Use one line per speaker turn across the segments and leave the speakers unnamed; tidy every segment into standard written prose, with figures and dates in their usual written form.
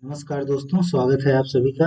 नमस्कार दोस्तों, स्वागत है आप सभी का।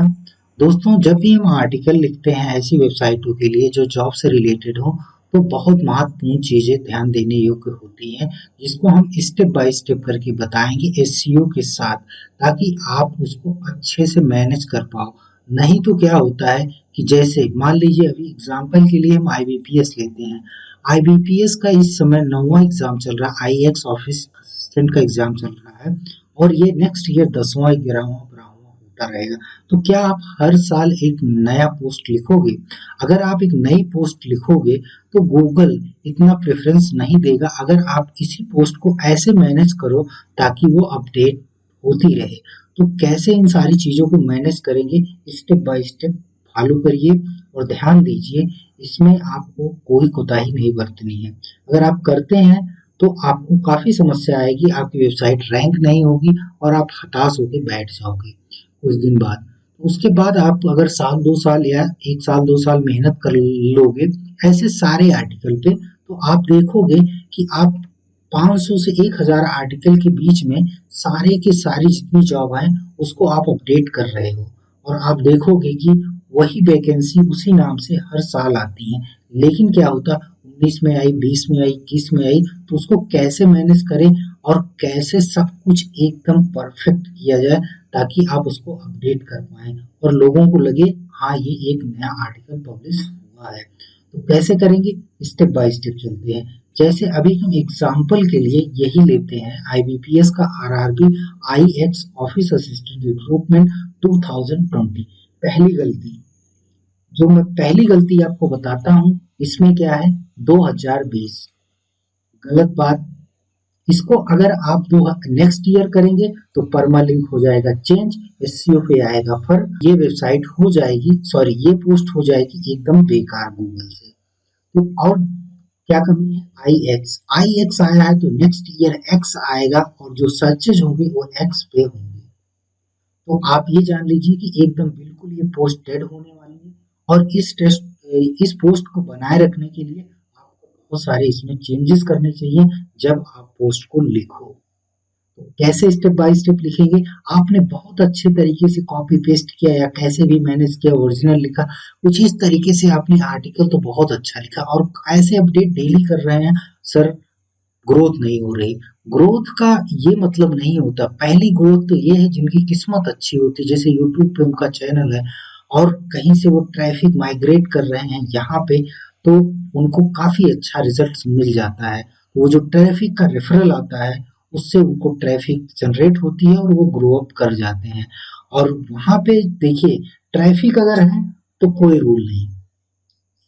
दोस्तों, जब भी हम आर्टिकल लिखते हैं ऐसी वेबसाइटों के लिए जो जॉब से रिलेटेड हो, तो बहुत महत्वपूर्ण चीज़ें ध्यान देने योग्य होती हैं, जिसको हम स्टेप बाय स्टेप करके बताएंगे एसईओ के साथ, ताकि आप उसको अच्छे से मैनेज कर पाओ। नहीं तो क्या होता है कि जैसे मान लीजिए अभी एग्जाम्पल के लिए हम आईबीपीएस लेते हैं। आईबीपीएस का इस समय 9वां एग्जाम चल रहा है, आईएएस ऑफिस असिस्टेंट का एग्जाम चल रहा है और ये नेक्स्ट ईयर 10वां 11वां 12वां होता रहेगा। तो क्या आप हर साल एक नया पोस्ट लिखोगे? अगर आप एक नई पोस्ट लिखोगे तो गूगल इतना प्रेफरेंस नहीं देगा अगर आप इसी पोस्ट को ऐसे मैनेज करो ताकि वो अपडेट होती रहे। तो कैसे इन सारी चीज़ों को मैनेज करेंगे, स्टेप बाय स्टेप फॉलो करिए और ध्यान दीजिए। इसमें आपको कोई कोताही नहीं बरतनी है। अगर आप करते हैं तो आपको काफ़ी समस्या आएगी, आपकी वेबसाइट रैंक नहीं होगी और आप हताश होकर बैठ जाओगे कुछ दिन बाद। उसके बाद आप अगर साल 2 साल या 1 साल 2 साल मेहनत कर लोगे ऐसे सारे आर्टिकल पे, तो आप देखोगे कि आप 500 से 1000 आर्टिकल के बीच में सारे के सारी जितनी जॉब है उसको आप अपडेट कर रहे हो और आप देखोगे कि वही वैकेंसी उसी नाम से हर साल आती है। लेकिन क्या होता, 19 में आई, 20 में आई, 21 में आई, तो उसको कैसे मैनेज करें और कैसे सब कुछ एकदम परफेक्ट किया जाए ताकि आप उसको अपडेट कर पाएँ और लोगों को लगे हाँ, ये एक नया आर्टिकल पब्लिश हुआ है। तो कैसे करेंगे? स्टेप बाय स्टेप चलते हैं। जैसे अभी हम एग्जाम्पल के लिए यही लेते हैं, आईबीपीएस का आरआरबी आईएक्स ऑफिस असिस्टेंट रिक्रूटमेंट 2020। पहली गलती, जो मैं पहली गलती आपको बताता हूँ, इसमें क्या है, 2020 गलत बात। इसको अगर आप दो नेक्स्ट ईयर करेंगे तो परमालिंक हो जाएगा चेंज, एससीओ पे आएगा फर्क, ये वेबसाइट हो जाएगी, सॉरी ये पोस्ट हो जाएगी एकदम बेकार गूगल से। तो और क्या कमी है, आई एक्स, आई एक्स आया है तो नेक्स्ट ईयर एक्स आएगा और जो सर्चेज होंगे वो एक्स पे होंगे। तो आप ये जान लीजिए कि एकदम बिल्कुल ये पोस्ट डेड होने वाली है और इस पोस्ट को बनाए रखने के लिए आपको बहुत सारे इसमें चेंजेस करने चाहिए जब आप पोस्ट को लिखो। तो कैसे स्टेप बाय स्टेप लिखेंगे? आपने बहुत अच्छे तरीके से कॉपी पेस्ट किया या कैसे भी मैनेज किया, ओरिजिनल लिखा, कुछ इस तरीके से आपने आर्टिकल तो बहुत अच्छा लिखा और ऐसे अपडेट डेली कर रहे हैं सर, ग्रोथ नहीं हो रही। ग्रोथ का ये मतलब नहीं होता, पहली ग्रोथ तो ये है जिनकी किस्मत अच्छी होती है, जैसे यूट्यूब पे उनका चैनल है और कहीं से वो ट्रैफिक माइग्रेट कर रहे हैं यहाँ पे, तो उनको काफ़ी अच्छा रिजल्ट मिल जाता है। वो जो ट्रैफिक का रेफरल आता है उससे उनको ट्रैफिक जनरेट होती है और वो ग्रो अप कर जाते हैं। और वहाँ पे देखिए, ट्रैफिक अगर है तो कोई रूल नहीं,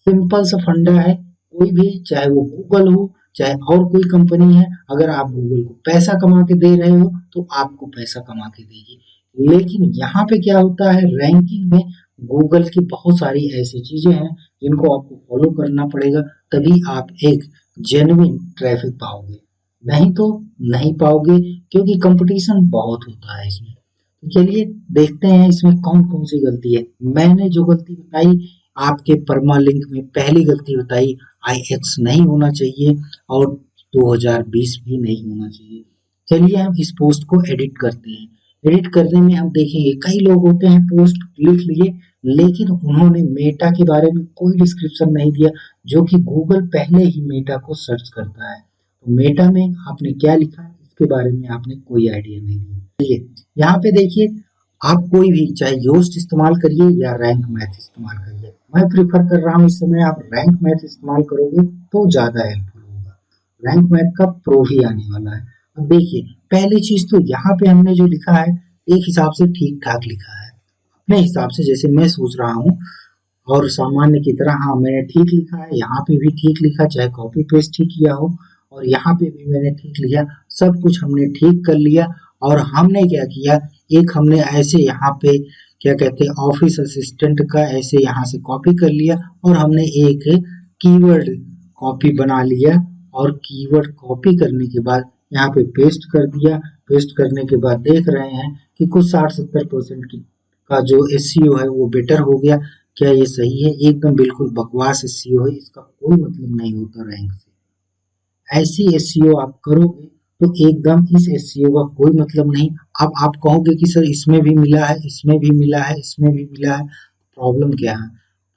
सिंपल सा फंडा है। कोई भी, चाहे वो गूगल हो चाहे और कोई कंपनी है, अगर आप गूगल को पैसा कमा के दे रहे हो तो आपको पैसा कमा के देगी। लेकिन यहाँ पे क्या होता है, रैंकिंग में गूगल की बहुत सारी ऐसी चीजें हैं जिनको आपको फॉलो करना पड़ेगा, तभी आप एक जेन्युइन ट्रैफिक पाओगे। नहीं तो नहीं पाओगे, क्योंकि कंपटीशन बहुत होता है इसमें। तो चलिए देखते हैं इसमें कौन कौन सी गलती है। मैंने जो गलती बताई, आपके परमालिंक में पहली गलती बताई, आई एक्स नहीं होना चाहिए और 2020 भी नहीं होना चाहिए। चलिए हम इस पोस्ट को एडिट करते हैं। एडिट करने में हम देखेंगे कई लोग होते हैं पोस्ट लिख लिए लेकिन उन्होंने मेटा के बारे में कोई डिस्क्रिप्शन नहीं दिया, जो कि गूगल पहले ही मेटा को सर्च करता है। तो मेटा में आपने क्या लिखा है इसके बारे में आपने कोई आइडिया नहीं दिया। चलिए यहाँ पे देखिए, आप कोई भी चाहे योस्ट इस्तेमाल करिए या रैंक मैथ इस्तेमाल करिए, मैं प्रेफर कर रहा हूँ इस समय आप रैंक मैथ इस्तेमाल करोगे तो ज़्यादा हेल्पफुल होगा। रैंक मैथ का प्रो भी आने वाला है। अब देखिए, पहली चीज़ तो यहाँ पे हमने जो लिखा है एक हिसाब से ठीक ठाक लिखा है, अपने हिसाब से जैसे मैं सोच रहा हूँ और सामान्य की तरह, हाँ मैंने ठीक लिखा है, यहाँ पे भी ठीक लिखा, चाहे कॉपी पेस्ट ही किया हो, और यहाँ पे भी मैंने ठीक लिखा, सब कुछ हमने ठीक कर लिया। और हमने क्या किया, एक हमने ऐसे यहाँ पे क्या कहते हैं ऑफिस असिस्टेंट का ऐसे यहाँ से कॉपी कर लिया और हमने एक कीवर्ड कॉपी बना लिया और कीवर्ड कॉपी करने के बाद यहाँ पे पेस्ट कर दिया। पेस्ट करने के बाद देख रहे हैं कि कुछ 60-70% की का जो एसईओ है वो बेटर हो गया। क्या ये सही है? एकदम बिल्कुल बकवास एसईओ है, इसका कोई मतलब नहीं होता रैंक से। ऐसी एसईओ आप करोगे तो एकदम इस एसईओ का कोई मतलब नहीं। अब आप कहोगे कि सर इसमें भी मिला है, इसमें भी मिला है, इसमें भी मिला है, प्रॉब्लम क्या है?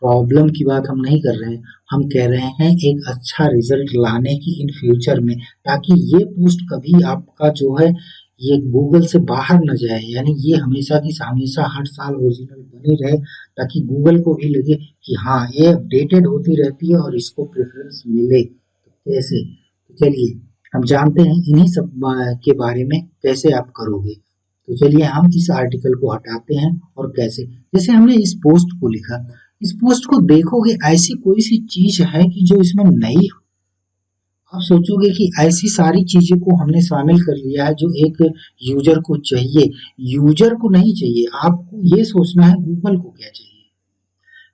प्रॉब्लम की बात हम नहीं कर रहे हैं, हम कह रहे हैं एक अच्छा रिजल्ट लाने की इन फ्यूचर में, ताकि ये पोस्ट कभी आपका जो है ये गूगल से बाहर न जाए, यानी ये हमेशा की हमेशा हर साल ओरिजिनल बनी रहे, ताकि गूगल को भी लगे कि हाँ ये अपडेटेड होती रहती है और इसको प्रेफरेंस मिले। तो कैसे? तो चलिए हम जानते हैं इन्हीं सब के बारे में कैसे आप करोगे। तो चलिए हम इस आर्टिकल को हटाते हैं और कैसे, जैसे हमने इस पोस्ट को लिखा, इस पोस्ट को देखोगे ऐसी कोई सी चीज है कि जो इसमें नई? आप सोचोगे कि ऐसी सारी चीजें को हमने शामिल कर लिया है जो एक यूजर को चाहिए। यूजर को नहीं चाहिए, आपको ये सोचना है गूगल को क्या चाहिए,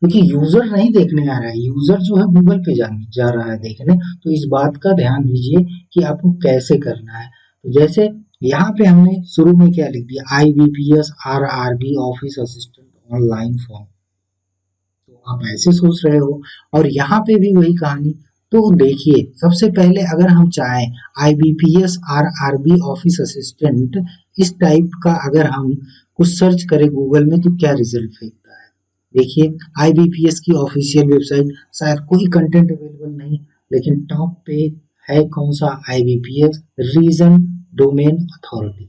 क्योंकि यूजर नहीं देखने आ रहा है, यूजर जो है गूगल पे जा रहा है देखने। तो इस बात का ध्यान दीजिए कि आपको कैसे करना है। तो जैसे यहाँ पे हमने शुरू में क्या लिख दिया, IBPS RRB office assistant online form. तो आप ऐसे सोच रहे हो, और यहाँ पे भी वही कहानी। तो देखिए सबसे पहले अगर हम चाहें IBPS RRB ऑफिस असिस्टेंट इस टाइप का अगर हम कुछ सर्च करें गूगल में, तो क्या रिजल्ट फेंकता है? देखिए IBPS की ऑफिशियल वेबसाइट, शायद कोई कंटेंट अवेलेबल नहीं, लेकिन टॉप पे है कौन सा? IBPS region domain authority.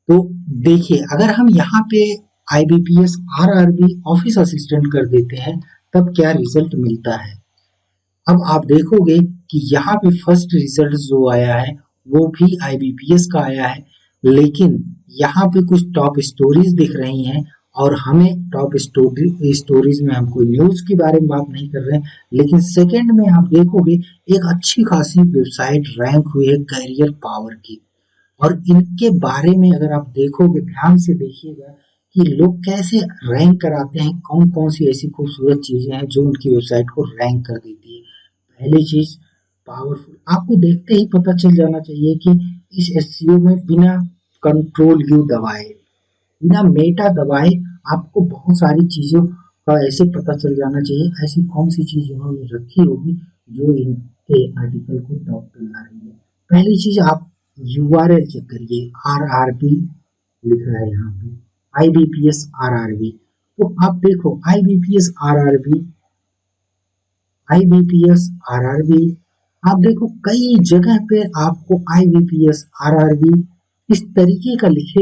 तो देखिए अगर हम यहाँ पे IBPS RRB ऑफिस असिस्टेंट कर देते हैं, तब क्या रिजल्ट मिलता है? अब आप देखोगे कि यहाँ पे फर्स्ट रिजल्ट जो आया है वो भी IBPS का आया है, लेकिन यहाँ पे कुछ टॉप स्टोरीज दिख रही हैं, और हमें टॉप स्टोरीज में हम कोई न्यूज के बारे में बात नहीं कर रहे हैं। लेकिन सेकंड में आप देखोगे एक अच्छी खासी वेबसाइट रैंक हुई है कैरियर पावर की, और इनके बारे में अगर आप देखोगे, ध्यान से देखिएगा कि लोग कैसे रैंक कराते हैं, कौन कौन सी ऐसी खूबसूरत चीजें हैं जो उनकी वेबसाइट को रैंक कर देती है। पहली चीज पावरफुल, आपको देखते ही पता चल जाना चाहिए कि इस एसईओ में बिना कंट्रोल यू दबाए, बिना मेटा दबाए आपको बहुत सारी चीजों का ऐसे पता चल जाना चाहिए, ऐसी कौन सी चीज उन्होंने रखी होगी जो इनके आर्टिकल को टॉप पे ला रही है। पहली चीज आप URL चेक करिए, RRB लिखा है यहाँ पे, IBPS RRB। तो आप देखो IBPS RRB, IBPS RRB, आप देखो कई जगह पे आपको IBPS RRB इस तरीके का लिखे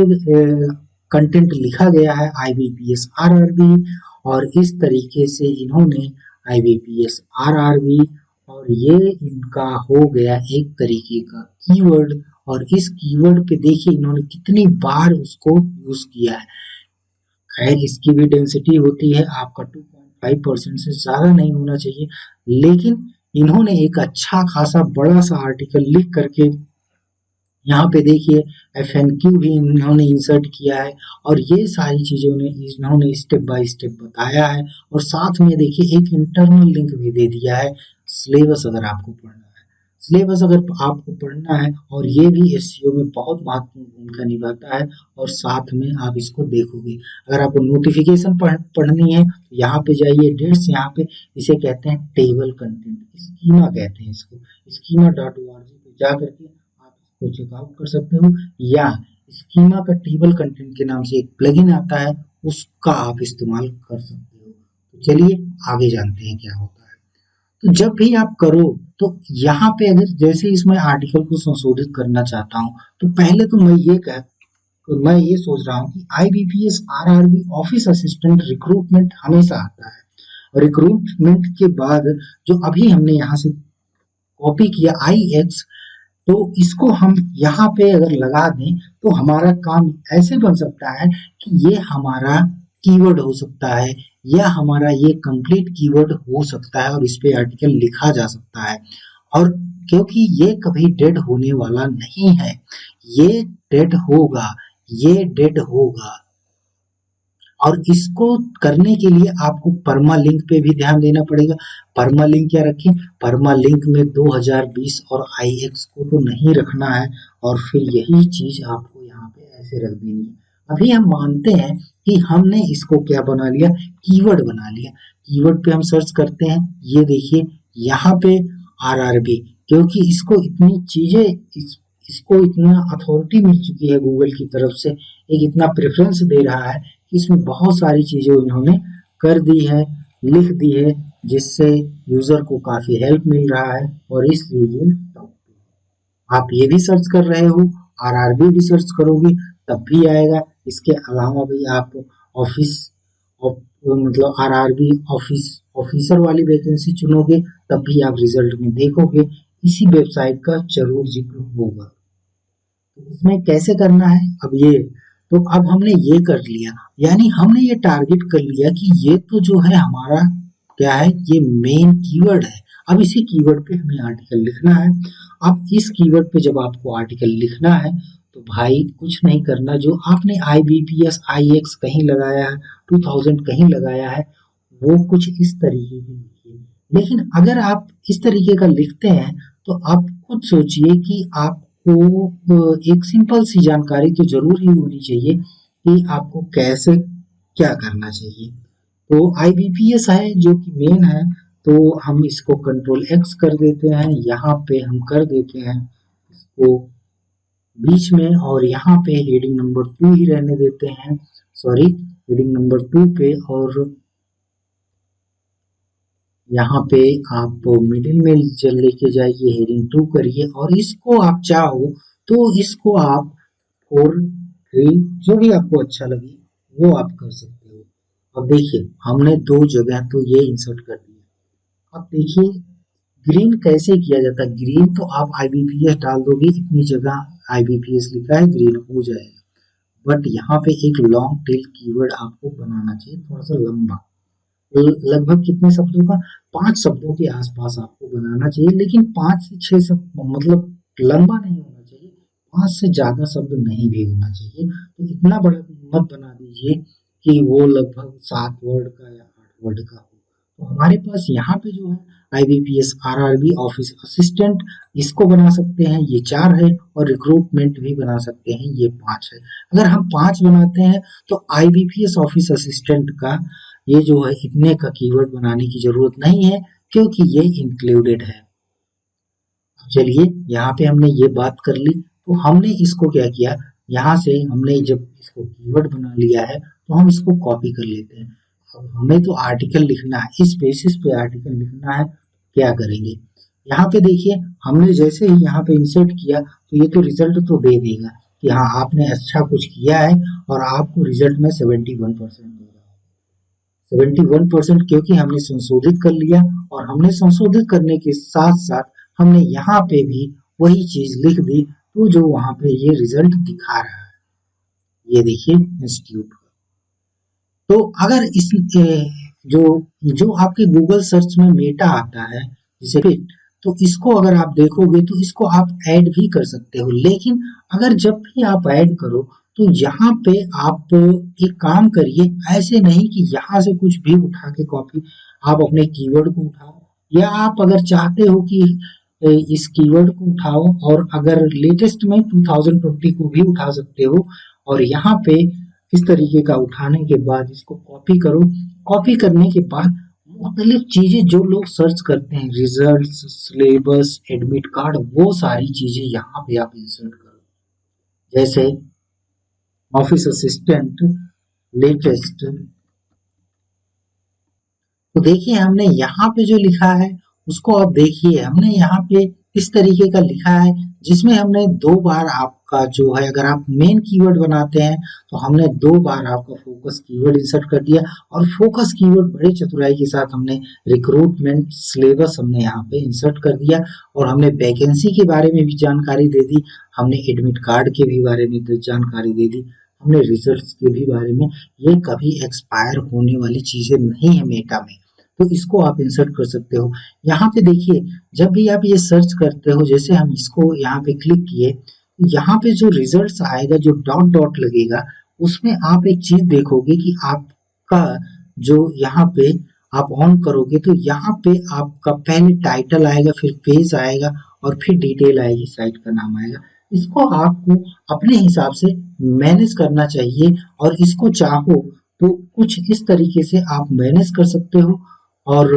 कंटेंट लिखा गया है, IBPS RRB, और इस तरीके से इन्होंने IBPS RRB, और ये इनका हो गया एक तरीके का कीवर्ड, और इस कीवर्ड पे देखिए इन्होंने कितनी बार उसको यूज किया है। खैर इसकी भी डेंसिटी होती है, आपका 2.5% से ज्यादा नहीं होना चाहिए, लेकिन इन्होंने एक अच्छा खासा बड़ा सा आर्टिकल लिख करके यहाँ पे देखिए FNQ भी इन्होंने इंसर्ट किया है, और ये सारी चीजें इन्होंने स्टेप बाय स्टेप बताया है, और साथ में देखिए एक इंटरनल लिंक भी दे दिया है। सिलेबस अगर आपको पढ़ना है, सिलेबस अगर आपको पढ़ना है, और ये भी एसईओ में बहुत महत्वपूर्ण भूमिका निभाता है, और साथ में आप इसको देखोगे। अगर आपको नोटिफिकेशन पढ़नी है, तो यहाँ पे जाइए, डेट्स यहाँ पे, इसे कहते हैं टेबल कंटेंट, स्कीमा कहते हैं इसको, schema.org पे जा करके आप इसको चेकआउट कर सकते हो, या स्कीमा का टेबल कंटेंट के नाम से एक प्लगइन आता है, उसका आप इस्तेमाल कर सकते हो। तो चलिए आगे जानते हैं क्या होता है। तो जब भी आप करो, तो यहाँ पे अगर जैसे इसमें आर्टिकल को संशोधित करना चाहता हूँ, तो पहले तो मैं ये सोच रहा हूँ कि IBPS RRB office assistant recruitment हमेशा आता है। रिक्रूटमेंट के बाद जो अभी हमने यहाँ से कॉपी किया IX, तो इसको हम यहाँ पे अगर लगा दें, तो हमारा काम ऐसे बन सकता है कि ये हमारा कीवर्ड हो सकता है, या हमारा ये कंप्लीट कीवर्ड हो सकता है, और इस पे आर्टिकल लिखा जा सकता है। और क्योंकि ये कभी डेड होने वाला नहीं है, ये डेड होगा, ये डेड होगा, और इसको करने के लिए आपको परमा लिंक पे भी ध्यान देना पड़ेगा। परमा लिंक क्या रखें? परमा लिंक में 2020 और IX को तो नहीं रखना है, और फिर यही चीज आपको यहाँ पे ऐसे रख देनी है। अभी हम मानते हैं कि हमने इसको क्या बना लिया, कीवर्ड बना लिया। कीवर्ड पे हम सर्च करते हैं, ये देखिए यहाँ पे RRB क्योंकि इसको इतना अथॉरिटी मिल चुकी है गूगल की तरफ से, एक इतना प्रेफरेंस दे रहा है कि इसमें बहुत सारी चीजें इन्होंने कर दी है, लिख दी है, जिससे यूजर को काफी हेल्प मिल रहा है। और इसलिए आप ये भी सर्च कर रहे हो, आरआरबी भी सर्च करोगे तब भी आएगा। इसके अलावा भी आप ऑफिस मतलब आरआरबी ऑफिसर वाली वैकेंसी चुनोगे तब भी आप रिजल्ट में देखोगे इसी वेबसाइट का जरूर जिक्र होगा। तो इसमें कैसे करना है अब ये, तो अब हमने ये कर लिया, यानी हमने ये टारगेट कर लिया कि ये तो जो है हमारा क्या है, ये मेन कीवर्ड है। अब इसी कीवर्ड पे हमें आर्टिकल लिखना है। अब इस कीवर्ड पे जब आपको आर्टिकल लिखना है तो भाई कुछ नहीं करना, जो आपने IBPS IX कहीं लगाया है, 2000 कहीं लगाया है, वो कुछ इस तरीके की लिखिए। लेकिन अगर आप इस तरीके का लिखते हैं तो आप खुद सोचिए कि आपको एक सिंपल सी जानकारी तो जरूर ही होनी चाहिए कि आपको कैसे क्या करना चाहिए। तो IBPS है जो कि मेन है, तो हम इसको Ctrl+X कर देते हैं, यहाँ पे हम कर देते हैं इसको बीच में, और यहाँ पे हेडिंग नंबर 2 ही रहने देते हैं, सॉरी हेडिंग नंबर 2 पे, और यहाँ पे आप मिडिल में लेके जाइए, हेडिंग 2 करिए, और इसको आप चाहो तो इसको आप 4, 3 जो भी आपको अच्छा लगे वो आप कर सकते हो। अब देखिए हमने 2 जगह तो ये इंसर्ट कर दिया। अब देखिए ग्रीन कैसे किया जाता है, ग्रीन तो आप IBPS डाल दोगे, इतनी जगह IBPS लिखा है, ग्रीन हो जाएगा। बट यहाँ पे एक लॉन्ग टेल कीवर्ड आपको बनाना चाहिए, थोड़ा सा लंबा, लगभग कितने शब्दों का, 5 शब्दों के आसपास आपको बनाना चाहिए, लेकिन 5 से 6 शब्द मतलब लंबा नहीं होना चाहिए, 5 से ज्यादा शब्द नहीं भी होना चाहिए। तो इतना बड़ा मत बना दीजिए कि वो लगभग 7 वर्ड का या 8 वर्ड का हो। तो हमारे पास यहाँ पे जो है IBPS RRB ऑफिस असिस्टेंट, इसको बना सकते हैं, ये 4 है, और रिक्रूटमेंट भी बना सकते हैं, ये 5 है। अगर हम 5 बनाते हैं तो IBPS ऑफिस असिस्टेंट का ये जो है इतने का कीवर्ड बनाने की जरूरत नहीं है, क्योंकि ये इंक्लूडेड है। चलिए यहाँ पे हमने ये बात कर ली, तो हमने इसको क्या किया, यहाँ से हमने जब इसको कीवर्ड बना लिया है तो हम इसको कॉपी कर लेते हैं। अब हमें तो आर्टिकल लिखना है, इस बेसिस पे आर्टिकल लिखना है, क्या करेंगे, यहाँ पे देखिए हमने जैसे ही यहाँ पे इंसर्ट किया तो ये तो रिजल्ट तो दे देगा कि हाँ आपने अच्छा कुछ किया है, और आपको रिजल्ट में 71% दे रहा है। 71% क्योंकि हमने संशोधित कर लिया, और हमने संशोधित करने के साथ साथ हमने यहाँ पे भी वही चीज लिख दी, तो जो वहां पे ये रिजल्ट दिखा रहा है, ये देखिए इंस्टीट्यूट। तो अगर इस जो जो आपके गूगल सर्च में मेटा आता है जैसे, तो इसको अगर आप देखोगे तो इसको आप ऐड भी कर सकते हो। लेकिन अगर जब भी आप ऐड करो तो यहाँ पे आप एक काम करिए, ऐसे नहीं कि यहाँ से कुछ भी उठा के कॉपी, आप अपने कीवर्ड को उठाओ, या आप अगर चाहते हो कि इस कीवर्ड को उठाओ, और अगर लेटेस्ट में 2020 को भी उठा सकते हो, और यहाँ पे इस तरीके का उठाने के बाद इसको कॉपी करो। कॉपी करने के बाद मुख्तलिफ चीजें जो लोग सर्च करते हैं, रिजल्ट्स, सिलेबस, एडमिट कार्ड, वो सारी चीजें यहाँ पे आप इंसर्ट करो। जैसे ऑफिस असिस्टेंट लेटेस्ट, तो देखिए हमने यहाँ पे जो लिखा है उसको आप देखिए, हमने यहाँ पे इस तरीके का लिखा है, जिसमें हमने 2 बार आपका जो है, अगर आप मेन कीवर्ड बनाते हैं तो हमने 2 बार आपका फोकस कीवर्ड इंसर्ट कर दिया, और फोकस कीवर्ड बड़े चतुराई के साथ हमने रिक्रूटमेंट सिलेबस हमने यहाँ पे इंसर्ट कर दिया, और हमने वैकेंसी के बारे में भी जानकारी दे दी, हमने एडमिट कार्ड के भी बारे में जानकारी दे दी, हमने रिजल्ट्स के भी बारे में। ये कभी एक्सपायर होने वाली चीजें नहीं है मेटा में, तो इसको आप इंसर्ट कर सकते हो। यहाँ पे देखिए जब भी आप ये सर्च करते हो, जैसे हम इसको यहाँ पे क्लिक किए, यहाँ पे जो रिजल्ट्स आएगा, जो डॉट डॉट लगेगा, उसमें आप एक चीज देखोगे कि आपका जो यहाँ पे आप ऑन करोगे तो यहाँ पे आपका पहले टाइटल आएगा, फिर पेज आएगा, और फिर डिटेल आएगी, साइट का नाम आएगा। इसको आपको अपने हिसाब से मैनेज करना चाहिए, और इसको चाहो तो कुछ इस तरीके से आप मैनेज कर सकते हो, और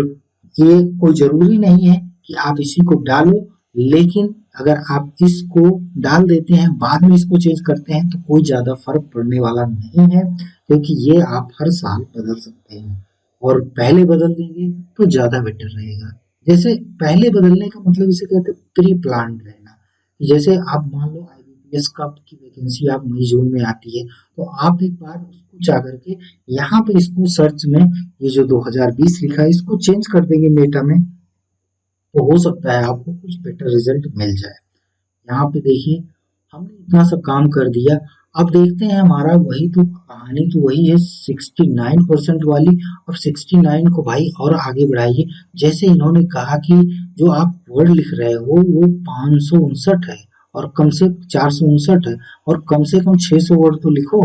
ये कोई जरूरी नहीं है कि आप इसी को डालो लेकिन अगर आप इसको डाल देते हैं बाद में इसको चेंज करते हैं तो कोई ज़्यादा फर्क पड़ने वाला नहीं है, क्योंकि ये आप हर साल बदल सकते हैं और पहले बदल देंगे तो ज़्यादा बेटर रहेगा। जैसे पहले बदलने का मतलब इसे कहते हैं प्री प्लान रहना। जैसे आप मान लो आईबीपीएस का की वैकेंसी आप मई जून में आती है, तो आप एक बार उसको जा करके यहाँ पे इसको सर्च में ये जो 2020 लिखा है इसको चेंज कर देंगे मेटा में, तो हो सकता है आपको कुछ बेटर रिजल्ट मिल जाए। यहाँ पे देखिए हमने इतना सब काम कर दिया। अब देखते हैं हमारा वही तो कहानी तो वही है 69% वाली। अब 69 को भाई और आगे बढ़ाइए। जैसे इन्होंने कहा कि जो आप वर्ड लिख रहे हो वो 559 है और कम से 459 है और कम से कम 600 वर्ड तो लिखो।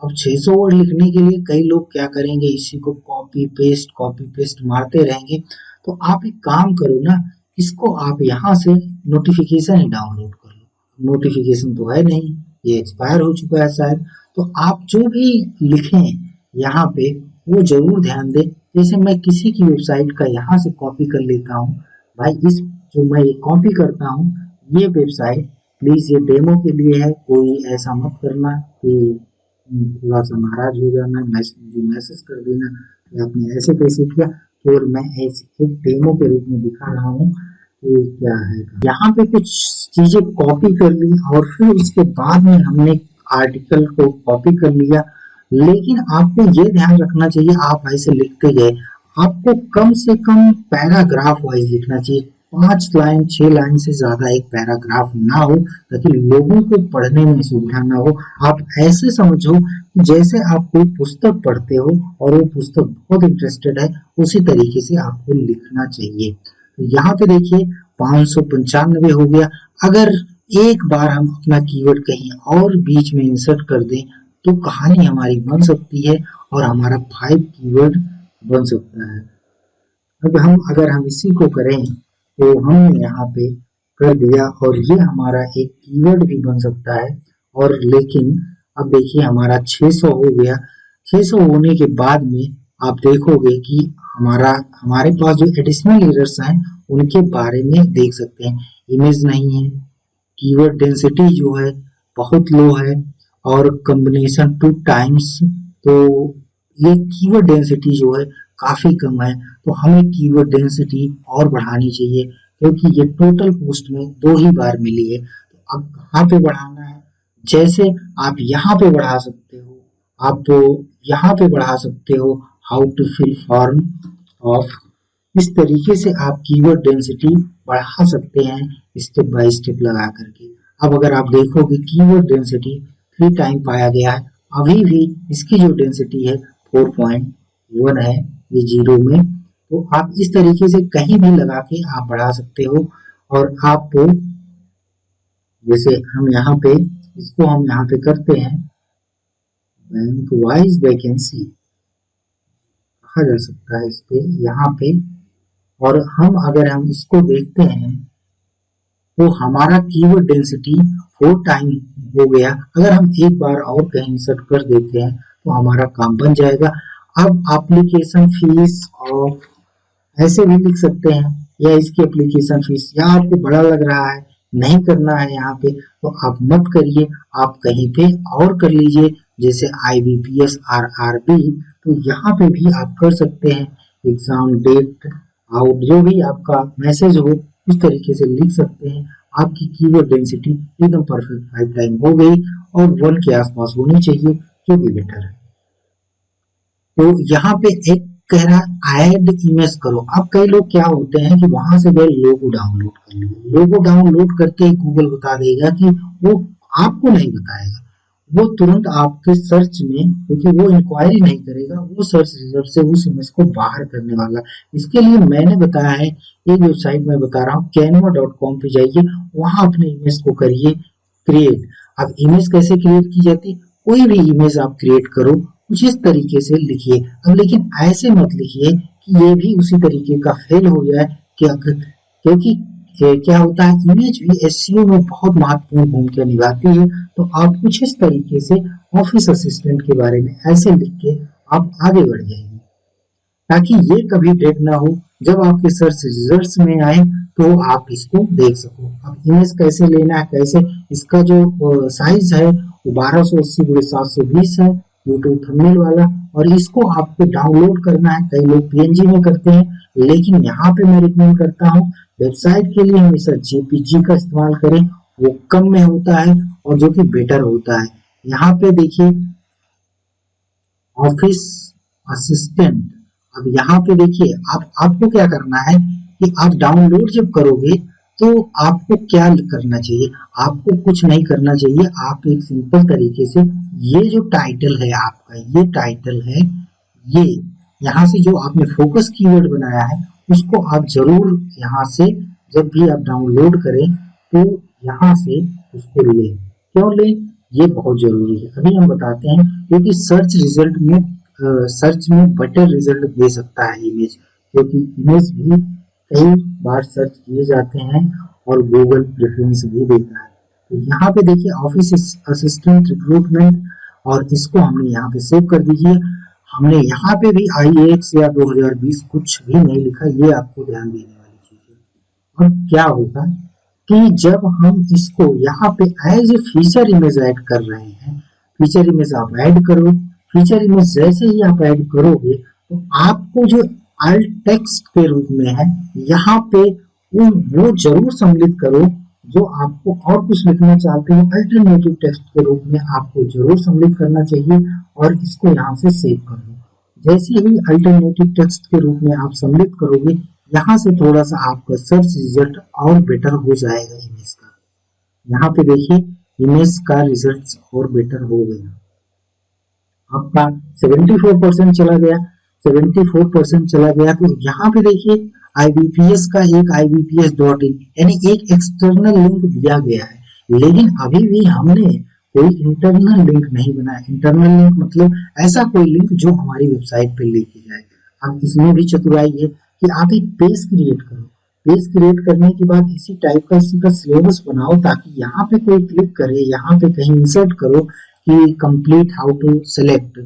अब 600 वर्ड लिखने के लिए कई लोग क्या करेंगे, इसी को कॉपी पेस्ट मारते रहेंगे। तो आप एक काम करो ना, इसको आप यहाँ से नोटिफिकेशन ही डाउनलोड कर लो। नोटिफिकेशन तो है नहीं, ये एक्सपायर हो चुका है शायद। तो आप जो भी लिखें यहाँ पे वो जरूर ध्यान दें। जैसे मैं किसी की वेबसाइट का यहाँ से कॉपी कर लेता हूँ। भाई इस जो मैं ये कॉपी करता हूँ ये वेबसाइट, प्लीज ये डेमो के लिए है, कोई ऐसा मत करना कि थोड़ा सा नाराज हो जाना, मुझे मैसेज कर देना कि आपने ऐसे कैसे किया। और मैं ऐसे एक डेमो के रूप में दिखा रहा हूँ कि क्या है। यहाँ पे कुछ चीजें कॉपी कर ली और फिर उसके बाद में हमने आर्टिकल को कॉपी कर लिया। लेकिन आपको ये ध्यान रखना चाहिए, आप ऐसे लिखते गए आपको कम से कम पैराग्राफ वाइज लिखना चाहिए। 5 लाइन 6 लाइन से ज्यादा एक पैराग्राफ ना हो, ताकि लोगों को पढ़ने में सुविधा ना हो। आप ऐसे समझो कि जैसे आप कोई पुस्तक पढ़ते हो और वो पुस्तक बहुत इंटरेस्टेड है, उसी तरीके से आपको लिखना चाहिए। तो यहाँ पे देखिए 595 हो गया। अगर एक बार हम अपना कीवर्ड कहीं और बीच में इंसर्ट कर दें तो कहानी हमारी बन सकती है और हमारा 5 कीवर्ड बन सकता है। अब हम अगर हम इसी को करें तो हमने यहाँ पे कर दिया और ये हमारा एक कीवर्ड भी बन सकता है। और लेकिन अब देखिए हमारा 600 हो गया। 600 होने के बाद में आप देखोगे कि हमारे पास जो एडिशनल एरर्स हैं उनके बारे में देख सकते हैं। इमेज नहीं है, कीवर्ड डेंसिटी जो है बहुत लो है और कॉम्बिनेशन 2 टाइम्स, तो ये कीवर्ड डेंसिटी जो है काफी कम है। तो हमें कीवर्ड डेंसिटी और बढ़ानी चाहिए, क्योंकि ये टोटल पोस्ट में 2 ही बार मिली है। तो अब कहाँ पे बढ़ाना है, जैसे आप यहाँ पे बढ़ा सकते हो, आप यहाँ पे बढ़ा सकते हो how to fill form of. इस तरीके से आप कीवर्ड डेंसिटी बढ़ा सकते हैं स्टेप बाय स्टेप लगा करके। अब अगर आप देखोगे कीवर्ड डेंसिटी 3 टाइम पाया गया है, अभी भी इसकी जो डेंसिटी है 4.1 है, ये जीरो में। तो आप इस तरीके से कहीं भी लगा के आप बढ़ा सकते हो। और आपको जैसे हम यहाँ पे इसको हम यहाँ पे करते हैं बैंक वाइज वैकेंसी कहा जा सकता है इस पे यहाँ पे। और अगर हम इसको देखते हैं तो हमारा कीवर्ड डेंसिटी 4 टाइम हो गया। अगर हम एक बार और कहीं इंसर्ट कर देते हैं तो हमारा काम बन जाएगा। अब एप्लीकेशन फीस और ऐसे भी लिख सकते हैं, या इसकी एप्लीकेशन फीस, या आपको बड़ा लग रहा है नहीं करना है यहाँ पे तो आप मत करिए, आप कहीं पे और कर लीजिए जैसे IBPS RRB। तो यहाँ पे भी आप कर सकते हैं एग्जाम डेट आउट, जो भी आपका मैसेज हो इस तरीके से लिख सकते हैं। आपकी कीवर्ड डेंसिटी एकदम परफेक्ट 5 टाइम हो गई और 1 के आसपास होनी चाहिए, जो भी बेटर है। तो यहाँ पे एक कह रहा ऐड इमेज करो। अब कई लोग क्या होते हैं कि वहां से गए लोगो डाउनलोड कर लिए, लोगो डाउनलोड करके गूगल बता देगा कि वो आपको नहीं बताएगा, वो तुरंत आपके सर्च में, क्योंकि वो इंक्वायरी नहीं करेगा, वो सर्च रिजल्ट से उस इमेज को बाहर करने वाला। इसके लिए मैंने बताया है, एक वेबसाइट में बता रहा हूँ canva.com पे जाइए, वहां अपने इमेज को करिए क्रिएट। अब इमेज कैसे क्रिएट की जाती है, कोई भी इमेज आप क्रिएट करो कुछ इस तरीके से लिखिए। अब लेकिन ऐसे मत लिखिए कि ये भी उसी तरीके का फेल हो जाए, क्योंकि क्या होता है इमेज भी एसईओ में बहुत महत्वपूर्ण भूमिका निभाती है। तो आप कुछ इस तरीके से ऑफिस असिस्टेंट के बारे में ऐसे लिख के आप आगे बढ़ जाएंगे, ताकि ये कभी डेट ना हो जब आपके सर्च रिजल्ट्स में आए तो आप इसको देख सको। अब इमेज कैसे लेना है, कैसे इसका जो साइज है वो 1280x720 है, यूट्यूब थंबनेल वाला। और इसको आपको डाउनलोड करना है, कई लोग पीएनजी में करते हैं, लेकिन यहाँ पे मैं रिकमेंड करता हूँ वेबसाइट के लिए हमेशा जेपीजी का इस्तेमाल करें, वो कम में होता है और जो कि बेटर होता है। यहाँ पे देखिए ऑफिस असिस्टेंट। अब यहाँ पे देखिए आपको क्या करना है कि आप डाउनलोड जब करोगे तो आपको क्या करना चाहिए, आपको कुछ नहीं करना चाहिए। आप एक सिंपल तरीके से ये जो टाइटल है आपका, ये टाइटल है, ये यहाँ से जो आपने फोकस कीवर्ड बनाया है उसको आप जरूर यहाँ से जब भी आप डाउनलोड करें तो यहाँ से उसको लें। क्यों लें, ये बहुत जरूरी है, अभी हम बताते हैं। क्योंकि सर्च में बेटर रिजल्ट दे सकता है इमेज, क्योंकि इमेज भी कई बार सर्च किए जाते हैं और गूगल प्रेफरेंस भी देता है। तो यहाँ पे देखिए ऑफिस असिस्टेंट रिक्रूटमेंट, और इसको हमने यहाँ पे सेव कर दीजिए। हमने यहाँ पे भी IAX या 2020 कुछ भी नहीं लिखा, ये आपको ध्यान देने वाली चीज है। अब क्या होगा कि जब हम इसको यहाँ पे as a feature image add कर रहे हैं, फीचर इमेज आप ऐड करो, फीचर इमेज जैसे ही आप ऐड करोगे तो आपको जो अल्ट टेक्स्ट के रूप में है यहाँ पे वो जरूर सम्मिलित करो। जो आपको और कुछ लिखना चाहते हो अल्टरनेटिव टेक्स्ट के रूप में आपको जरूर सम्मिलित करना चाहिए, और इसको यहाँ से सेव कर दो। जैसे ही अल्टरनेटिव टेक्स्ट के रूप में आप सम्मिलित करोगे, यहाँ से थोड़ा सा आपका सर्च रिजल्ट और बेटर हो जाएगा इमेज का। यहाँ पे देखिए इमेज का रिजल्ट और बेटर हो गया, आपका 74% चला गया, 74% चला गया। तो यहाँ पे देखिए IBPS का एक IBPS.in यानी एक एक्सटर्नल लिंक दिया गया है, लेकिन अभी भी हमने कोई इंटरनल लिंक नहीं बनाया। इंटरनल लिंक मतलब ऐसा कोई लिंक जो हमारी वेबसाइट पे लेके जाए। अब इसमें भी चतुराई है कि आप एक पेज क्रिएट करो, पेज क्रिएट करने के बाद इसी टाइप का इसी का सिलेबस बनाओ, ताकि यहाँ पे कोई क्लिक करे, यहाँ पे कहीं इंसर्ट करो कि कंप्लीट हाउ टू सिलेक्ट,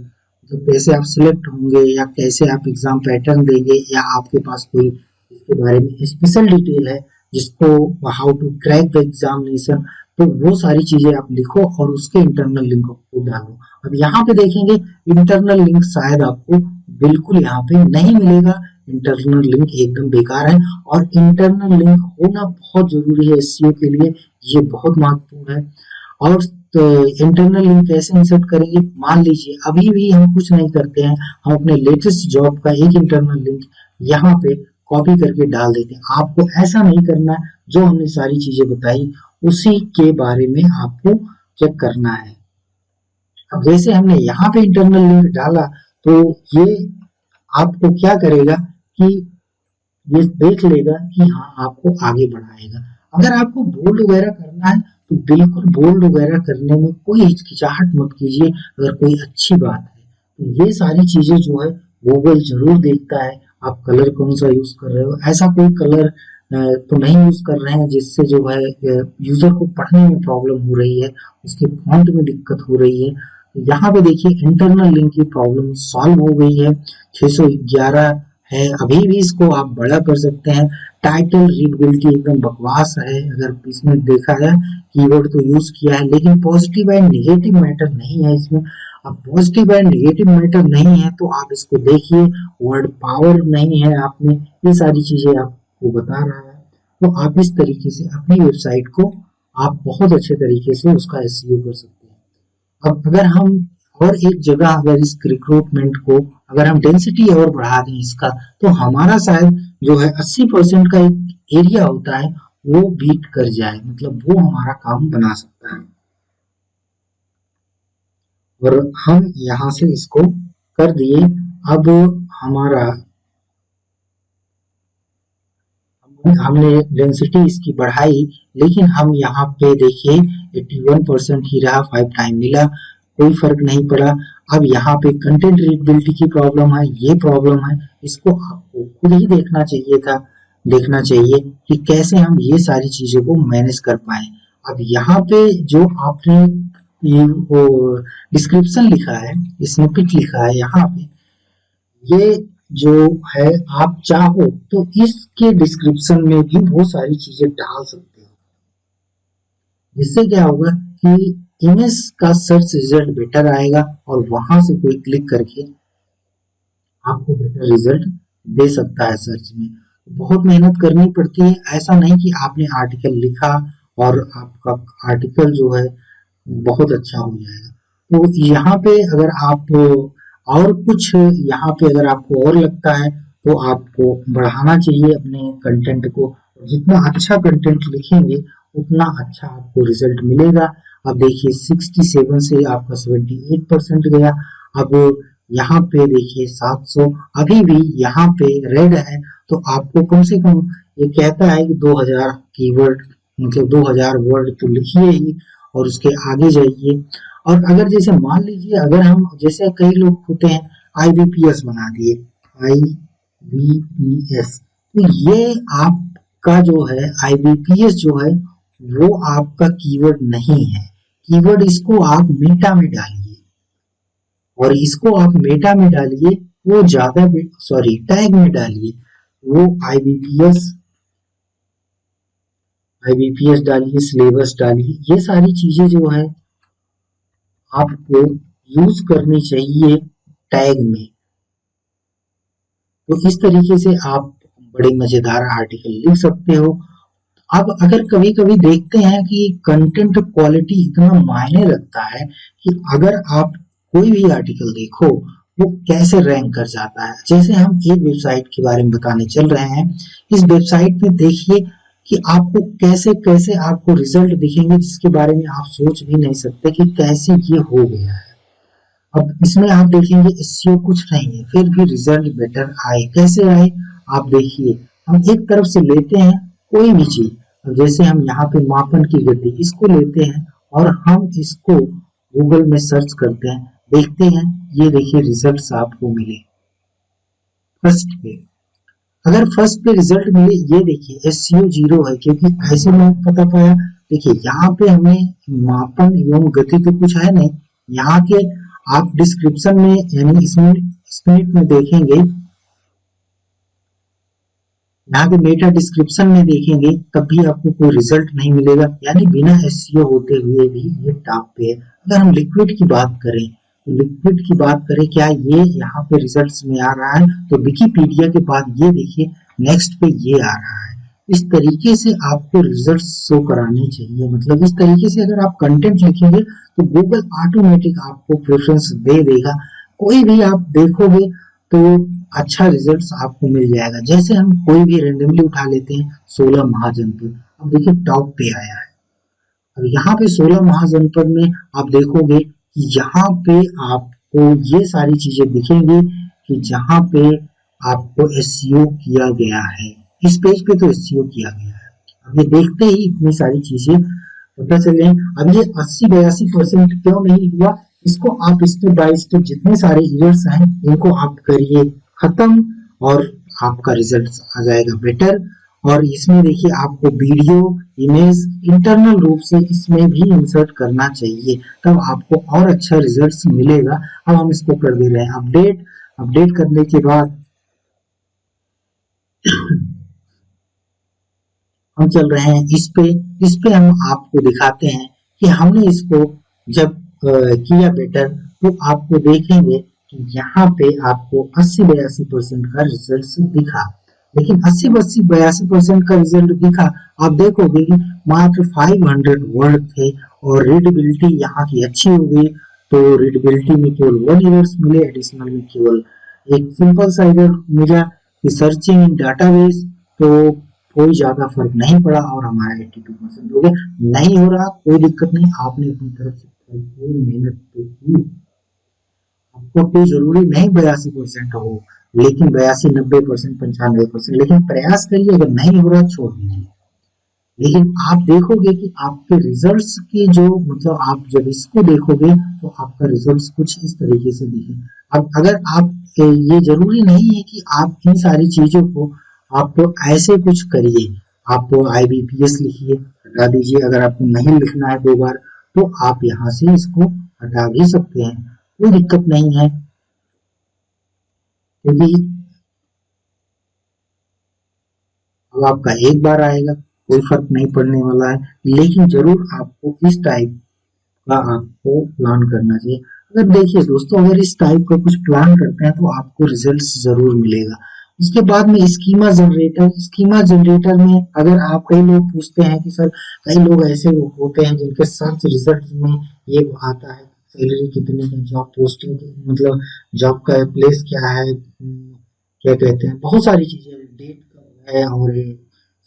तो कैसे आप सिलेक्ट होंगे या कैसे आप एग्जाम पैटर्न देंगे, या आपके पास कोई इसके बारे में स्पेशल डिटेल है जिसको how to crack the examination, तो वो सारी चीजें आप लिखो और उसके इंटरनल लिंक को डालो। अब यहाँ पे देखेंगे इंटरनल लिंक शायद आपको बिल्कुल यहाँ पे नहीं मिलेगा, इंटरनल लिंक एकदम बेकार है। और इंटरनल लिंक होना बहुत जरूरी है एसईओ के लिए, ये बहुत महत्वपूर्ण है। और तो इंटरनल लिंक कैसे इंसर्ट करेंगे, मान लीजिए अभी भी हम कुछ नहीं करते हैं, हम अपने लेटेस्ट जॉब का एक इंटरनल लिंक यहाँ पे कॉपी करके डाल देते हैं। आपको ऐसा नहीं करना, जो हमने सारी चीजें बताई उसी के बारे में आपको चेक करना है। अब जैसे हमने यहाँ पे इंटरनल लिंक डाला तो ये आपको क्या करेगा कि ये देख लेगा कि हाँ आपको आगे बढ़ाएगा। अगर आपको बोल्ड वगैरह करना है तो बिल्कुल बोल्ड वगैरह करने में कोई हिचकिचाहट मत कीजिए, अगर कोई अच्छी बात है तो ये सारी चीजें जो है गूगल जरूर देखता है। आप कलर कौन सा यूज कर रहे हो, ऐसा कोई कलर तो नहीं यूज कर रहे हैं जिससे जो है यूजर को पढ़ने में प्रॉब्लम हो रही है, उसके फॉन्ट में दिक्कत हो रही है। यहाँ पे देखिए इंटरनल लिंक की प्रॉब्लम सॉल्व हो गई है, 611 है, अभी भी इसको आप बड़ा कर सकते हैं। टाइटल रीडबिलिटी एकदम बकवास है, अगर इसमें देखा जाए कीवर्ड तो यूज किया है लेकिन पॉजिटिव एंड नेगेटिव मैटर नहीं है इसमें। अब पॉजिटिव एंड नेगेटिव मैटर नहीं है तो आप इसको देखिए, वर्ड पावर नहीं है आप में, ये सारी चीजें आपको बता रहा है। तो आप इस तरीके से अपनी वेबसाइट को आप बहुत अच्छे तरीके से उसका एसईओ कर सकते हैं। अब अगर हम और एक जगह अगर इस रिक्रूटमेंट को अगर हम डेंसिटी और बढ़ा दें इसका, तो हमारा शायद जो है 80% का एक एरिया होता है वो बीट कर जाए, मतलब वो हमारा काम बना सकता है। और हम यहाँ से इसको कर दिए। अब हमारा हमने डेंसिटी इसकी बढ़ाई, लेकिन हम यहाँ पे देखिए 81% ही रहा, 5 टाइम मिला, कोई फर्क नहीं पड़ा। अब यहाँ पे कंटेंट रीडेबिलिटी की प्रॉब्लम है, ये प्रॉब्लम है, इसको आपको खुद ही देखना चाहिए था, देखना चाहिए कि कैसे हम ये सारी चीजों को मैनेज कर पाए। अब यहाँ पे जो आपने ये वो डिस्क्रिप्शन लिखा है, स्निपेट लिखा है यहाँ पे, ये जो है आप चाहो तो इसके डिस्क्रिप्शन में भी बहुत सारी चीजें डाल सकते हो, जिससे क्या होगा कि इमेज का सर्च रिजल्ट बेटर आएगा और वहां से कोई क्लिक करके आपको बेटर रिजल्ट दे सकता है सर्च में। बहुत मेहनत करनी पड़ती है, ऐसा नहीं कि आपने आर्टिकल लिखा और आपका आर्टिकल जो है बहुत अच्छा हो जाएगा। तो यहाँ पे अगर आप और कुछ यहाँ पे अगर आपको और लगता है तो आपको बढ़ाना चाहिए अपने कंटेंट को। जितना अच्छा कंटेंट लिखेंगे उतना अच्छा आपको रिजल्ट मिलेगा। अब देखिए 67 से आपका 78% गया। अब यहाँ पे देखिए 700, अभी भी यहाँ पे रेड है। तो आपको कम से कम ये कहता है कि 2000 कीवर्ड मतलब 2000 वर्ड तो लिखिए ही और उसके आगे जाइए। और अगर जैसे मान लीजिए अगर हम जैसे कई लोग होते हैं आईबीपीएस बना दिए, आईबीपीएस, तो ये आपका जो है आईबीपीएस जो है वो आपका कीवर्ड नहीं है। कीवर्ड इसको आप मेटा में डालिए और इसको आप मेटा में डालिए, वो ज्यादा सॉरी टैग में डालिए, वो आईबीपीएस आईबीपीएस डालिए, सिलेबस डालिए, ये सारी चीजें जो है आपको यूज करनी चाहिए टैग में। तो इस तरीके से आप बड़े मजेदार आर्टिकल लिख सकते हो। अब अगर कभी कभी देखते हैं कि कंटेंट क्वालिटी इतना मायने रखता है कि अगर आप कोई भी आर्टिकल देखो वो कैसे रैंक कर जाता है। जैसे हम एक वेबसाइट के बारे में बताने चल रहे हैं, इस वेबसाइट में देखिए कि आपको कैसे कैसे आपको रिजल्ट दिखेंगे जिसके बारे में आप सोच भी नहीं सकते कि कैसे ये हो गया है। अब इसमें आप देखेंगे एसईओ कुछ नहीं है, फिर भी रिजल्ट बेटर आए। कैसे आए आप देखिए, हम एक तरफ से लेते हैं कोई भी चीज, जैसे हम यहाँ पे मापन की गति इसको लेते हैं और हम इसको गूगल में सर्च करते हैं, देखते हैं ये देखिए रिजल्ट्स आपको मिले फर्स्ट पे। अगर फर्स्ट पे रिजल्ट मिले, ये देखिए एसईओ 0 है क्योंकि ऐसे में पता पाया। देखिए यहाँ पे हमें मापन एवं गति तो कुछ है नहीं। यहाँ के आप डिस्क्रिप्शन में यानी इसमें स्प्लिट में देखेंगे, यहाँ पे मेटा डिस्क्रिप्शन में देखेंगे तब भी आपको कोई रिजल्ट नहीं मिलेगा, यानी बिना एसईओ होते हुए भी ये टॉप पे है। अगर हम लिक्विड की बात करें तो लिक्विड की बात करें क्या ये यहाँ पे रिजल्ट्स में आ रहा है, तो विकिपीडिया के बाद ये देखिए नेक्स्ट पे ये आ रहा है। इस तरीके से आपको रिजल्ट शो कराने चाहिए, मतलब इस तरीके से अगर आप कंटेंट लिखेंगे तो गूगल ऑटोमेटिक आपको प्रेफरेंस दे देगा। कोई भी आप देखोगे तो अच्छा रिजल्ट्स आपको मिल जाएगा। जैसे हम कोई भी रेंडमली उठा लेते हैं 16 महाजनपद, अब देखिए टॉप पे आया है। अब यहाँ पे 16 महाजनपद में आप देखोगे कि यहाँ पे आपको ये सारी चीजें दिखेंगी कि जहाँ पे आपको एसईओ किया गया है। इस पेज पे तो एसईओ किया गया है। अब ये देखते ही इतनी सारी चीजें पता चले। अब ये 80-82% क्यों नहीं हुआ, इसको आप स्टेप बाय स्टेप जितने सारे ईयर्स हैं इनको आप करिए खत्म और आपका रिजल्ट आ जाएगा बेटर। और इसमें देखिए आपको वीडियो इमेज इंटरनल रूप से इसमें भी इंसर्ट करना चाहिए, तब आपको और अच्छा रिजल्ट मिलेगा। अब हम इसको कर दे रहे हैं अपडेट। अपडेट करने के बाद हम चल रहे हैं इस पे हम आपको दिखाते हैं कि हमने इसको जब किया बेटर, तो आपको देखेंगे कि यहाँ पे आपको 80-82% का रिजल्ट दिखा। लेकिन 80-82% का रिजल्ट दिखा, आप देखोगे कि मात्र 500 वर्ड थे और रीडेबिलिटी यहाँ की अच्छी हो गई। तो रीडेबिलिटी में केवल 1 ईयर्स मिले, एडिशनल में केवल एक सिंपल सा ईयर मिला कि सर्चिंग इन डाटाबेस। तो कोई ज्यादा फर्क नहीं पड़ा और हमारा 82% हो गया। नहीं हो रहा कोई दिक्कत नहीं, आपने अपनी तरफ से कोई मेहनत तो की। आपको कोई जरूरी नहीं 82% हो, लेकिन 82-90% 95%, लेकिन प्रयास करिए। अगर नहीं हो रहा छोड़ दीजिए। लेकिन आप देखोगे कि आपके रिजल्ट्स की जो मतलब आप जब इसको देखोगे तो आपका रिजल्ट्स कुछ इस तरीके से दिखे। अब अगर आप ये जरूरी नहीं है कि आप इन सारी चीजों को आप ऐसे कुछ करिए। आप आईबीपीएस लिखिए, हटा दीजिए। अगर आपको नहीं लिखना है 2 बार तो आप यहाँ से इसको हटा भी सकते हैं, कोई दिक्कत नहीं है। क्योंकि अब आपका एक बार आएगा, कोई फर्क नहीं पड़ने वाला है, लेकिन जरूर आपको इस टाइप का आपको प्लान करना चाहिए। अगर देखिए दोस्तों, अगर इस टाइप का कुछ प्लान करते हैं तो आपको रिजल्ट्स जरूर मिलेगा। उसके बाद में स्कीमा जनरेटर में अगर आप, कई लोग पूछते हैं कि सर, कई लोग ऐसे होते हैं जिनके सर्च रिजल्ट में ये आता है, सैलरी कितनी है, जॉब पोस्टिंग मतलब जॉब का प्लेस क्या है, क्या कहते हैं, बहुत सारी चीजें, डेट कब है, और ये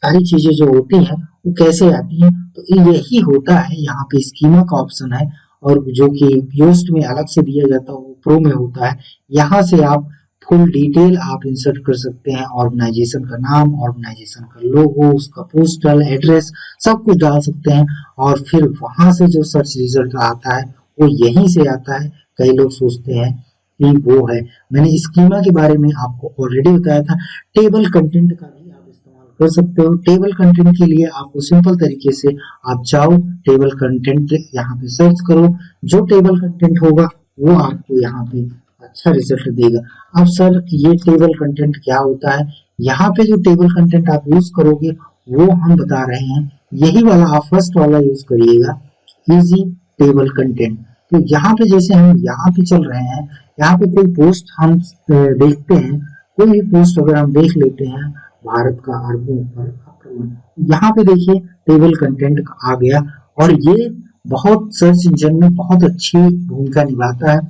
सारी चीजें जो होती हैं वो कैसे आती हैं। तो यही होता है, यहाँ पे स्कीमा का ऑप्शन है, और जो कि योस्ट में अलग से दिया जाता है वो प्रो में होता है। यहाँ से आप फुल डिटेल आप इंसर्ट कर सकते हैं, ऑर्गेनाइजेशन का नाम, ऑर्गेनाइजेशन का लोगो, उसका पोस्टल एड्रेस, सब कुछ डाल सकते हैं। और फिर वहां से जो सर्च रिजल्ट आता है वो यहीं से आता है। कई लोग सोचते हैं कि वो है, मैंने स्कीमा के बारे में आपको ऑलरेडी बताया था। टेबल कंटेंट का भी आप इस्तेमाल कर सकते हो। टेबल कंटेंट के लिए आपको सिंपल तरीके से आप जाओ, टेबल कंटेंट यहाँ पे सर्च करो, जो टेबल कंटेंट होगा वो आपको यहाँ पे अच्छा रिजल्ट देगा। अब सर, ये टेबल कंटेंट क्या होता है? यहाँ पे जो टेबल कंटेंट आप यूज करोगे वो हम बता रहे हैं, यही वाला आप फर्स्ट वाला यूज करिएगा, इजी टेबल कंटेंट। तो यहाँ पे जैसे हम यहाँ पे चल रहे हैं, यहाँ पे कोई पोस्ट हम देखते हैं, कोई भी पोस्ट अगर हम देख लेते हैं, भारत का अरबों पर आक्रमण, यहाँ पे देखिए टेबल कंटेंट आ गया, और ये बहुत सर्च इंजन में बहुत अच्छी भूमिका निभाता है।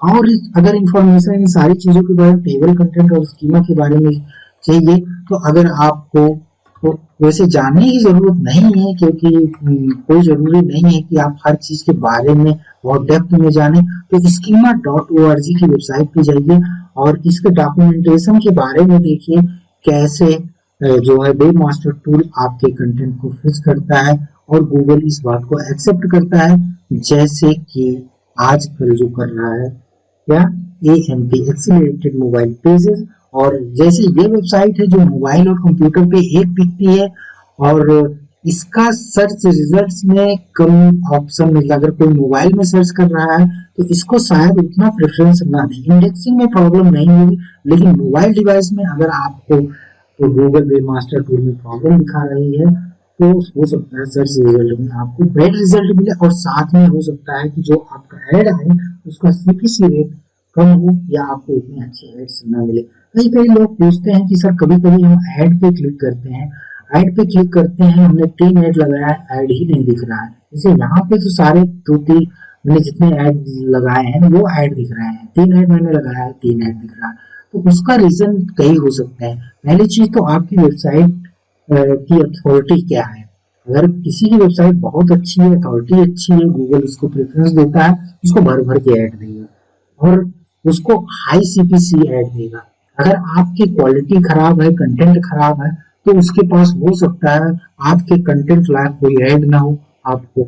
और अगर इंफॉर्मेशन इन सारी चीजों के बारे में, टेबल कंटेंट और स्कीमा के बारे में चाहिए, तो अगर आपको तो वैसे जानने की जरूरत नहीं है, क्योंकि कोई जरूरी नहीं है कि आप हर चीज के बारे में बहुत डेप्थ में जाने। तो schema.org की वेबसाइट पे जाइए और इसके डॉक्यूमेंटेशन के बारे में देखिए, कैसे जो है वेब मास्टर टूल आपके कंटेंट को फिक्स करता है, और गूगल इस बात को एक्सेप्ट करता है, जैसे कि आजकल जो कर रहा है क्या, AMP एक्सीलरेटेड मोबाइल पेजेस। और जैसे ये वेबसाइट है जो मोबाइल और कंप्यूटर पे एक दिखती है, और इसका सर्च रिजल्ट्स में कम ऑप्शन मिलता है। अगर कोई मोबाइल में सर्च कर रहा है तो इसको शायद उतना प्रेफरेंस ना दे, इंडेक्सिंग में प्रॉब्लम नहीं होगी, लेकिन मोबाइल डिवाइस में अगर आपको तो गूगल वेब मास्टर टूल में प्रॉब्लम दिखा रही है, तो हो सकता है सर्च रिजल्ट में आपको बैड रिजल्ट मिले, और साथ में हो सकता है कि जो आपका ऐड है उसका CPC रेट कम हो, या आपको इतने अच्छे एड्स ना मिले। कई कई लोग पूछते हैं कि सर, कभी कभी हम ऐड पे क्लिक करते हैं, ऐड पे क्लिक करते हैं, हमने 3 ऐड लगाया है, ऐड ही नहीं दिख रहा है। जैसे यहाँ पे तो सारे 2-3 मैंने जितने ऐड लगाए हैं वो ऐड दिख रहे हैं, 3 ऐड मैंने लगाया है, 3 ऐड दिख रहा है। तो उसका रीजन कई हो सकते हैं। पहली चीज तो आपकी वेबसाइट की अथॉरिटी क्या है। अगर किसी की वेबसाइट बहुत अच्छी है, अथॉरिटी अच्छी है, गूगल उसको प्रेफरेंस देता है, उसको भर भर के ऐड देगा और उसको हाई CPC ऐड देगा। अगर आपकी क्वालिटी खराब है, कंटेंट खराब है, तो उसके पास हो सकता है आपके कंटेंट लायक कोई ऐड ना हो, आपको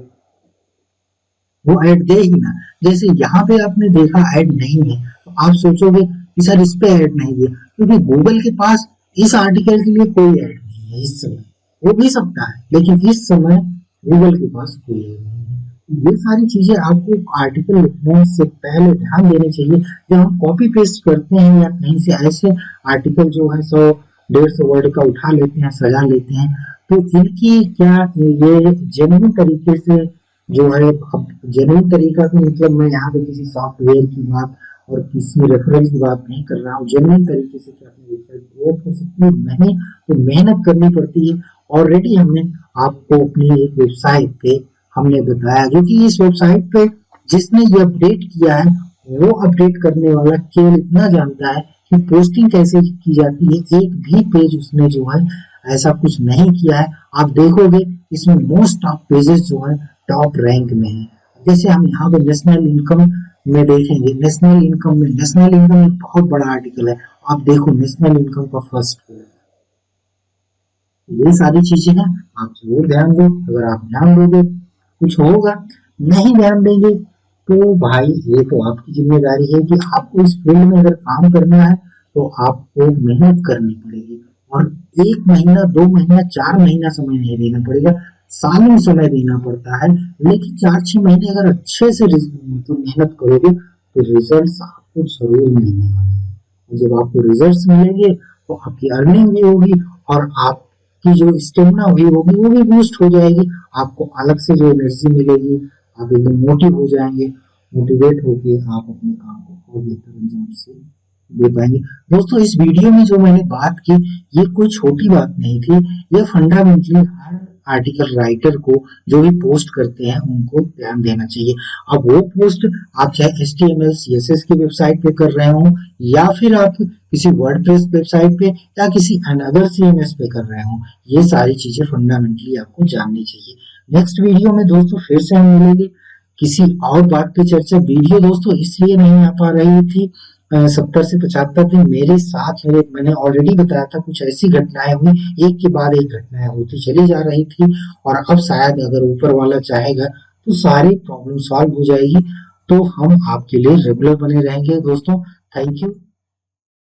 वो ऐड दे ही ना। जैसे यहाँ पे आपने देखा ऐड नहीं है, तो आप सोचोगे कि सर इस पे ऐड नहीं है, क्योंकि गूगल के पास इस आर्टिकल के लिए कोई ऐड नहीं है इस समय। हो भी सकता है, लेकिन इस समय गूगल के पास कोई ऐड नहीं है। ये सारी चीजें आपको आर्टिकल लिखने से पहले ध्यान देनी चाहिए। जब हम कॉपी पेस्ट करते हैं या कहीं से ऐसे आर्टिकल जो है 100-150 वर्ड का उठा लेते हैं, सजा लेते हैं, तो इनकी क्या, ये जेन्युइन तरीके से जो है, अब जेन्युइन तरीका का मतलब मैं यहाँ पे किसी सॉफ्टवेयर की बात और किसी रेफरल की बात नहीं कर रहा हूँ। जेन्युइन तरीके से क्या अपनी वेबसाइट ग्रो कर सकती है, मैंने तो मेहनत करनी पड़ती है। ऑलरेडी हमने आपको अपनी एक वेबसाइट पे हमने बताया, जो कि इस वेबसाइट पे जिसने ये अपडेट किया है वो अपडेट करने वाला केवल इतना जानता है कि पोस्टिंग कैसे की जाती है। एक भी पेज उसने जो है ऐसा कुछ नहीं किया है। आप देखोगे इसमें मोस्ट ऑफ पेजेस जो है टॉप रैंक में है। जैसे हम यहाँ पे नेशनल इनकम में देखेंगे, नेशनल इनकम एक बहुत बड़ा आर्टिकल है। आप देखो नेशनल इनकम का फर्स्ट है। ये सारी चीजें हैं, आप जरूर ध्यान दो। अगर आप ध्यान दोगे कुछ होगा, नहीं ध्यान देंगे तो भाई ये तो आपकी जिम्मेदारी है कि आपको इस फील्ड में अगर काम करना है तो आपको मेहनत करनी पड़ेगी। और 1 महीना 2 महीना 4 महीना समय नहीं देना पड़ेगा, सालों समय देना पड़ता है। लेकिन 4-6 महीने अगर अच्छे से मतलब मेहनत करोगे तो रिजल्ट आपको जरूर मिलने वाले हैं। जब आपको रिजल्ट मिलेंगे तो आपकी अर्निंग भी होगी, और आपके आपकी जो स्टेमिना हुई होगी वो भी बूस्ट हो जाएगी, आपको अलग से जो एनर्जी मिलेगी, आप एकदम मोटिव हो जाएंगे, मोटिवेट होके आप अपने काम को और बेहतर अंजाम से दे पाएंगे। दोस्तों इस वीडियो में जो मैंने बात की ये कोई छोटी बात नहीं थी, ये फंडामेंटली हर आर्टिकल राइटर को जो भी पोस्ट करते हैं उनको ध्यान देना चाहिए। अब वो पोस्ट आप चाहे HTML CSS की वेबसाइट पे कर रहे हो या फिर आप किसी वर्डप्रेस वेबसाइट पे या किसी अनदर CMS पे कर रहे हो, ये सारी चीजें फंडामेंटली आपको जाननी चाहिए। नेक्स्ट वीडियो में दोस्तों फिर से हम मिलेंगे किसी और बात पे चर्चा। वीडियो दोस्तों इसलिए नहीं आ पा रही थी, 70 से 75 दिन मेरे साथ मेरे मैंने ऑलरेडी बताया था कुछ ऐसी घटनाएं हुई, एक के बाद एक घटनाएं होती चली जा रही थी, और अब शायद अगर ऊपर वाला चाहेगा तो सारी प्रॉब्लम सॉल्व हो जाएगी, तो हम आपके लिए रेगुलर बने रहेंगे दोस्तों। Thank you.